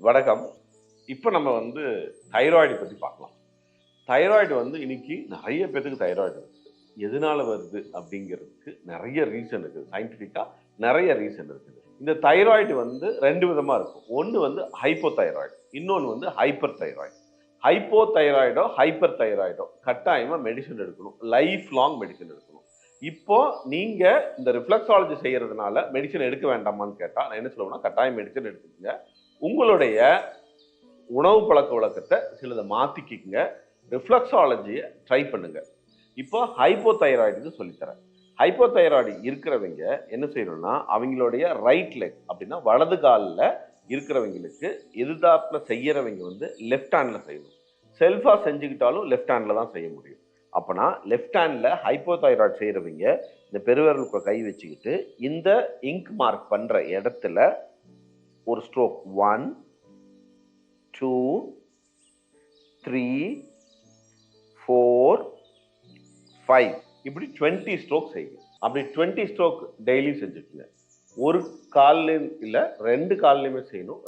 வணக்கம். இப்போ நம்ம தைராய்டு பத்தி பார்க்கலாம். தைராய்டு இன்னைக்கு நெறைய பேத்துக்கு தைராய்டு இருக்கு. எதனால வருது அப்படிங்கிறதுக்கு நெறைய ரீசன் இருக்குது. சயின்டிஃபிக்கா நெறைய ரீசன் இருக்குது. இந்த தைராய்டு 2 விதமா இருக்கும். ஒண்ணு ஹைப்போதைராய்டு. இன்னொன்னு ஹைப்பர் தைராய்டு. ஹைப்போதைராய்டோ, ஹைப்பர் தைராய்டோ கட்டாயமா மெடிசின் எடுக்கணும். லைஃப் லாங் மெடிசின் எடுக்கணும். இப்போ நீங்க இந்த ரிஃப்ளெக்ஸாலஜி செய்யறதுனால மெடிசின் எடுக்க வேண்டாமான்னு கேட்டா, நான் என்ன சொல்லுவேன்னா, கட்டாயம் மெடிசின் எடுத்துக்கங்க. உங்களுடைய உணவு பழக்கவழக்கத்தை சிலதை மாத்திக்கிங்க. ரிஃப்ளெக்ஸாலஜியை ட்ரை பண்ணுங்க. இப்போ ஹைப்போதைராய்டுக்கு சொல்லித்தரேன். ஹைப்போதைராய்டு இருக்கிறவங்க என்ன செய்யணும்னா, அவங்களுடைய ரைட் லெக் அப்படின்னா வலது காலில் இருக்கிறவங்களுக்கு எதிர்த்தாப்புல செய்யறவங்க லெஃப்ட் ஹேண்ட்ல செய்யணும். செல்ஃபா செஞ்சுக்கிட்டாலும் லெஃப்ட் ஹேண்ட்ல தான் செய்ய முடியும். அப்பனா லெஃப்ட் ஹேண்ட்ல ஹைப்போதைராய்டு செய்யறவங்க இந்த பெருவிரலுக்கு கை வச்சுக்கிட்டு இந்த இங்க் மார்க் பண்ற இடத்துல ஒரு ஸ்ட்ரோக் 1 2 3 4 5 இப்படி 20 ஸ்ட்ரோக் செய்யுங்க. அப்படி 20 ஸ்ட்ரோக் டெய்லி செஞ்சுக்குங்க. ஒரு கால்லையும் இல்லை, 2 கால்லையுமே செய்யணும்.